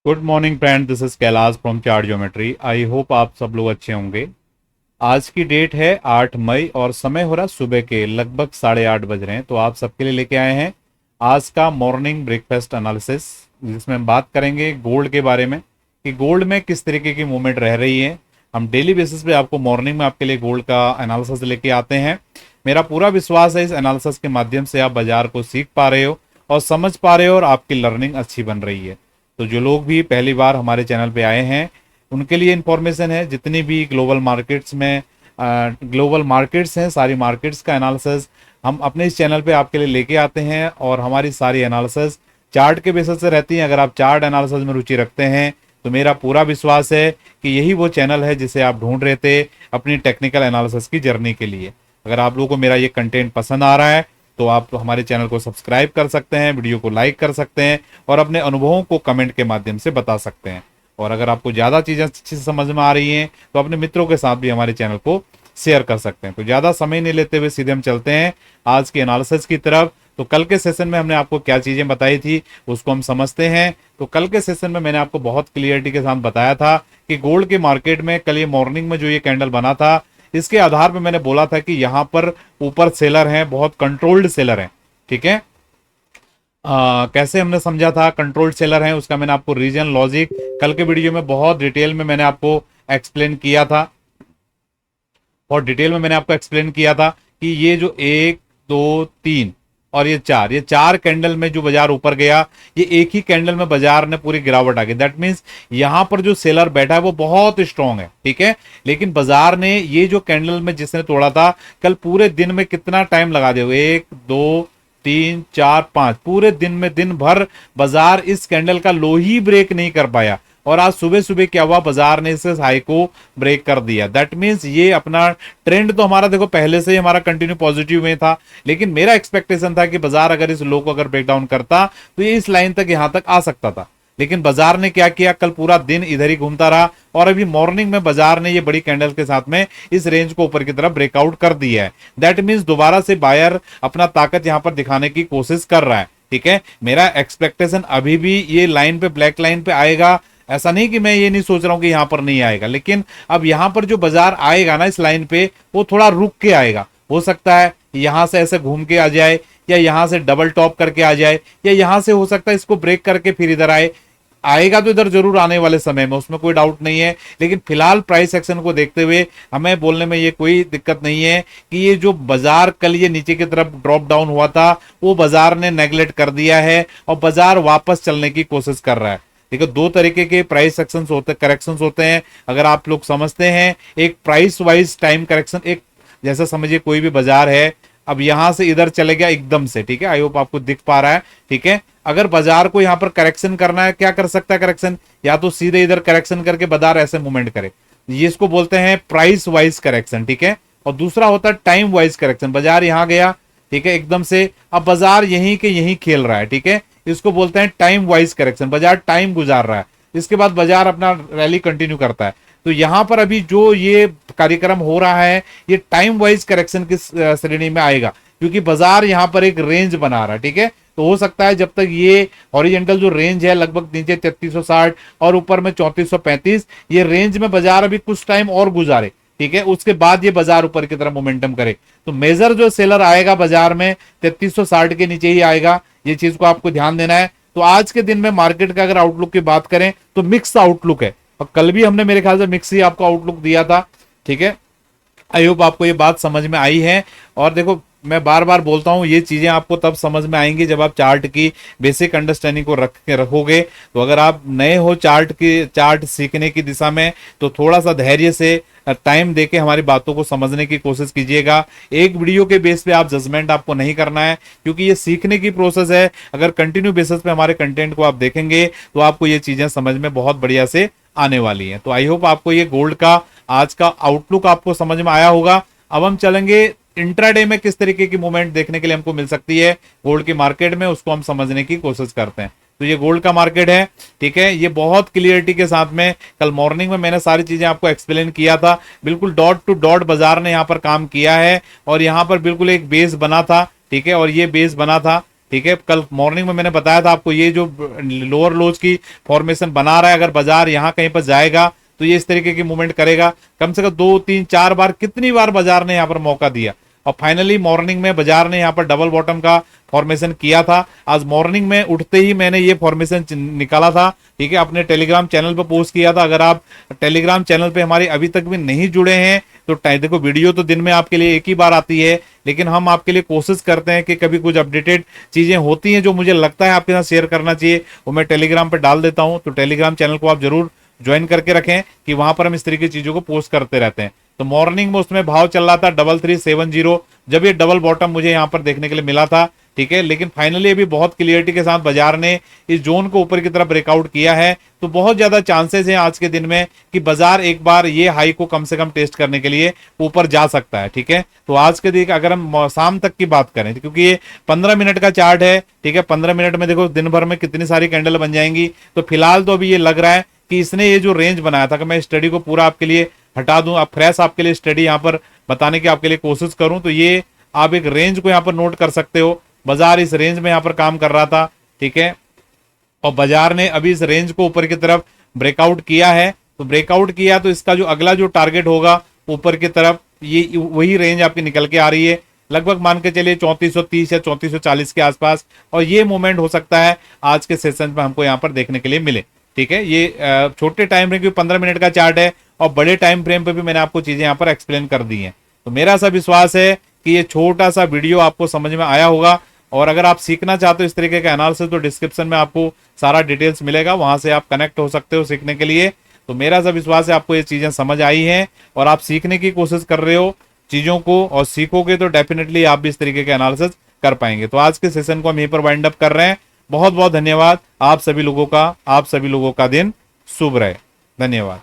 Good morning friend, this is Kailash from chart geometry. I hope आप सब लोग अच्छे होंगे। आज की डेट है 8 मई और समय हो रहा है सुबह के लगभग 8:30 बज रहे हैं। तो आप सबके लिए लेके आए हैं आज का मॉर्निंग ब्रेकफास्ट एनालिसिस, जिसमें हम बात करेंगे गोल्ड के बारे में कि गोल्ड में किस तरीके की मूवमेंट रह रही है। हम डेली बेसिस पे आपको मॉर्निंग में आपके लिए गोल्ड का एनालिसिस लेके आते हैं। मेरा पूरा विश्वास है इस एनालिसिस के माध्यम से आप बाजार को सीख पा रहे हो और समझ पा रहे हो और आपकी लर्निंग अच्छी बन रही है। तो जो लोग भी पहली बार हमारे चैनल पे आए हैं उनके लिए इन्फॉर्मेशन है, जितनी भी ग्लोबल मार्केट्स में ग्लोबल मार्केट्स हैं, सारी मार्केट्स का एनालिसिस हम अपने इस चैनल पे आपके लिए लेके आते हैं और हमारी सारी एनालिसिस चार्ट के बेसिस से रहती है। अगर आप चार्ट एनालिसिस में रुचि रखते हैं तो मेरा पूरा विश्वास है कि यही वो चैनल है जिसे आप ढूंढ रहे थे अपनी टेक्निकल एनालिसिस की जर्नी के लिए। अगर आप लोगों को मेरा ये कंटेंट पसंद आ रहा है तो आप हमारे चैनल को सब्सक्राइब कर सकते हैं, वीडियो को लाइक कर सकते हैं और अपने अनुभवों को कमेंट के माध्यम से बता सकते हैं। और अगर आपको ज़्यादा चीज़ें अच्छी से समझ में आ रही हैं तो अपने मित्रों के साथ भी हमारे चैनल को शेयर कर सकते हैं। तो ज़्यादा समय नहीं लेते हुए सीधे हम चलते हैं आज के एनालिसिस की तरफ। तो कल के सेशन में हमने आपको क्या चीज़ें बताई थी उसको हम समझते हैं। तो कल के सेशन में मैंने आपको बहुत क्लियरिटी के साथ बताया था कि गोल्ड के मार्केट में कल ये मॉर्निंग में जो ये कैंडल बना था, इसके आधार पर मैंने बोला था कि यहाँ पर ऊपर सेलर हैं, बहुत कंट्रोल्ड सेलर हैं। ठीक है, कैसे हमने समझा था कंट्रोल्ड सेलर हैं उसका मैंने आपको रीजन लॉजिक कल के वीडियो में बहुत डिटेल में मैंने आपको एक्सप्लेन किया था। बहुत डिटेल में मैंने आपको एक्सप्लेन किया था कि ये जो 1 2 3 और ये चार कैंडल में जो बाजार ऊपर गया, ये एक ही कैंडल में बाजार ने पूरी गिरावट आ गई। दैट मीन्स यहां पर जो सेलर बैठा है वो बहुत स्ट्रांग है। ठीक है, लेकिन बाजार ने ये जो कैंडल में जिसने तोड़ा था कल पूरे दिन में कितना टाइम लगा दिया, 1 2 3 4 5 पूरे दिन में दिन भर बाजार इस कैंडल का लो ही ब्रेक नहीं कर पाया। और आज सुबह सुबह क्या हुआ, बाजार ने इस हाई को ब्रेक कर दिया। दैट मीन्स ये अपना ट्रेंड तो हमारा देखो पहले से ही हमारा कंटिन्यू पॉजिटिव में था, लेकिन मेरा एक्सपेक्टेशन था कि बाजार अगर इस लो को अगर ब्रेक डाउन करता तो ये इस लाइन तक यहां तक आ सकता था। लेकिन बाजार ने क्या किया, कल पूरा दिन इधर ही घूमता रहा और अभी मॉर्निंग में बाजार ने ये बड़ी कैंडल के साथ में इस रेंज को ऊपर की तरफ ब्रेकआउट कर दिया है। दैट मीन्स दोबारा से बायर अपना ताकत यहां पर दिखाने की कोशिश कर रहा है। ठीक है, मेरा एक्सपेक्टेशन अभी भी ये लाइन पे, ब्लैक लाइन पे आएगा। ऐसा नहीं कि मैं ये नहीं सोच रहा हूं कि यहां पर नहीं आएगा, लेकिन अब यहां पर जो बाजार आएगा ना इस लाइन पे, वो थोड़ा रुक के आएगा। हो सकता है यहां से ऐसे घूम के आ जाए या यहां से डबल टॉप करके आ जाए या यहां से हो सकता है इसको ब्रेक करके फिर इधर आएगा तो इधर जरूर आने वाले समय में, उसमें कोई डाउट नहीं है। लेकिन फिलहाल प्राइस एक्शन को देखते हुए हमें बोलने में ये कोई दिक्कत नहीं है कि ये जो बाजार कल ये नीचे की तरफ ड्रॉप डाउन हुआ था वो बाजार ने नेगलेक्ट कर दिया है और बाजार वापस चलने की कोशिश कर रहा है। देखो, दो तरीके के प्राइस एक्शंस होते, करेक्शंस होते हैं, अगर आप लोग समझते हैं। एक प्राइस वाइज टाइम करेक्शन, एक जैसा समझिए कोई भी बाजार है, अब यहां से इधर चले गया एकदम से। ठीक है, आई होप आपको दिख पा रहा है। ठीक है, अगर बाजार को यहां पर करेक्शन करना है, क्या कर सकता है करेक्शन, या तो सीधे इधर करेक्शन करके बाजार ऐसे मूवमेंट करे, ये इसको बोलते हैं प्राइस वाइज करेक्शन। ठीक है, और दूसरा होता है टाइम वाइज करेक्शन। बाजार यहां गया, ठीक है, एकदम से, अब बाजार यहीं के यहीं खेल रहा है। ठीक है, इसको बोलते हैं टाइम वाइज करेक्शन। बाजार टाइम गुजार रहा है, इसके बाद बाजार अपना रैली कंटिन्यू करता है। तो यहां पर अभी जो ये कार्यक्रम हो रहा है ये टाइम वाइज करेक्शन की श्रेणी में आएगा, क्योंकि बाजार यहां पर एक रेंज बना रहा है। ठीक है, तो हो सकता है जब तक ये हॉरिजॉन्टल जो रेंज है लगभग नीचे 3360 और ऊपर में 3435, ये रेंज में बाजार अभी कुछ टाइम और गुजारे। ठीक है, उसके बाद ये बाजार ऊपर की तरफ मोमेंटम करे। तो मेजर जो सेलर आएगा बाजार में 3360 के नीचे ही आएगा, ये चीज को आपको ध्यान देना है। तो आज के दिन में मार्केट का अगर आउटलुक की बात करें तो मिक्स आउटलुक है, और कल भी हमने मेरे ख्याल से मिक्स ही आपको आउटलुक दिया था। ठीक है, आई होप आपको ये बात समझ में आई है। और देखो, मैं बार बार बोलता हूं ये चीजें आपको तब समझ में आएंगी जब आप चार्ट की बेसिक अंडरस्टैंडिंग को रखोगे। तो अगर आप नए हो चार्ट सीखने की दिशा में, तो थोड़ा सा धैर्य से टाइम देके हमारी बातों को समझने की कोशिश कीजिएगा। एक वीडियो के बेस पे आप जजमेंट आपको नहीं करना है, क्योंकि ये सीखने की प्रोसेस है। अगर कंटिन्यू बेसिस पे हमारे कंटेंट को आप देखेंगे तो आपको ये चीजें समझ में बहुत बढ़िया से आने वाली हैं। तो आई होप आपको ये गोल्ड का आज का आउटलुक आपको समझ में आया होगा। अब हम चलेंगे इंट्राडे में किस तरीके की मूवमेंट देखने के लिए हमको मिल सकती है गोल्ड की मार्केट में, उसको हम समझने की कोशिश करते हैं। तो ये गोल्ड का मार्केट है। ठीक है, ये बहुत क्लियरिटी के साथ में कल मॉर्निंग में मैंने सारी चीजें आपको एक्सप्लेन किया था। बिल्कुल डॉट टू डॉट बाजार ने यहाँ पर काम किया है और यहाँ पर बिल्कुल एक बेस बना था। ठीक है, और ये बेस बना था, ठीक है। कल मॉर्निंग में मैंने बताया था आपको, ये जो लोअर लोज की फॉर्मेशन बना रहा है, अगर बाजार यहाँ कहीं पर जाएगा तो ये इस तरीके की मूवमेंट करेगा। कम से कम 2 3 4 बार, कितनी बार बाजार ने यहाँ पर मौका दिया, और फाइनली मॉर्निंग में बाजार ने यहाँ पर डबल बॉटम का फॉर्मेशन किया था। आज मॉर्निंग में उठते ही मैंने ये फॉर्मेशन निकाला था, ठीक है, अपने टेलीग्राम चैनल पर पोस्ट किया था। अगर आप टेलीग्राम चैनल पे हमारे अभी तक भी नहीं जुड़े हैं तो देखो, वीडियो तो दिन में आपके लिए एक ही बार आती है, लेकिन हम आपके लिए कोशिश करते हैं कि कभी कुछ अपडेटेड चीजें होती हैं जो मुझे लगता है आपके साथ शेयर करना चाहिए, वो मैं टेलीग्राम पर डाल देता हूं। तो टेलीग्राम चैनल को आप जरूर ज्वाइन करके रखें कि वहां पर हम इस तरीके की चीजों को पोस्ट करते रहते हैं। तो मॉर्निंग में उसमें भाव चल रहा था 3370, जब ये डबल बॉटम मुझे यहां पर देखने के लिए मिला था, ठीक है। लेकिन फाइनली अभी बहुत क्लियरिटी के साथ बाजार ने इस जोन को ऊपर की तरफ ब्रेकआउट किया है, तो बहुत ज्यादा चांसेस हैं आज के दिन में कि बाजार एक बार ये हाई को कम से कम टेस्ट करने के लिए ऊपर जा सकता है, ठीक है। तो आज के दिन अगर हम शाम तक की बात करें, क्योंकि ये 15 मिनट का चार्ट है, ठीक है, 15 मिनट में देखो दिन भर में कितनी सारी कैंडल बन जाएंगी। तो फिलहाल तो अभी ये लग रहा है कि इसने ये जो रेंज बनाया था, कि मैं स्टडी को पूरा आपके लिए हटा दूं, अब फ्रेश आपके लिए स्टडी यहाँ पर बताने की आपके लिए कोशिश करूं, तो ये आप एक रेंज को यहाँ पर नोट कर सकते हो। बाजार इस रेंज में यहाँ पर काम कर रहा था, ठीक है, और बाजार ने अभी इस रेंज को ऊपर की तरफ ब्रेकआउट किया है। तो ब्रेकआउट किया तो इसका जो अगला जो टारगेट होगा ऊपर की तरफ, ये वही रेंज आपकी निकल के आ रही है, लगभग मान के चलिए 3430 या 3440 के आसपास, और ये मूवमेंट हो सकता है आज के सेशन में हमको यहाँ पर देखने के लिए मिले, ठीक है। ये छोटे टाइम फ्रेम, क्योंकि 15 मिनट का चार्ट है, और बड़े टाइम फ्रेम पे भी मैंने आपको चीजें यहाँ पर एक्सप्लेन कर दी हैं। तो मेरा सा विश्वास है कि ये छोटा सा वीडियो आपको समझ में आया होगा, और अगर आप सीखना चाहते हो इस तरीके का एनालिसिस तो डिस्क्रिप्शन में आपको सारा डिटेल्स मिलेगा, वहां से आप कनेक्ट हो सकते हो सीखने के लिए। तो मेरा सा विश्वास है आपको ये चीजें समझ आई हैं और आप सीखने की कोशिश कर रहे हो चीजों को, और सीखोगे तो डेफिनेटली आप भी इस तरीके का एनालिसिस कर पाएंगे। तो आज के सेशन को हम यहीं पर वाइंड अप कर रहे हैं। बहुत बहुत धन्यवाद आप सभी लोगों का, आप सभी लोगों का दिन शुभ रहे। धन्यवाद।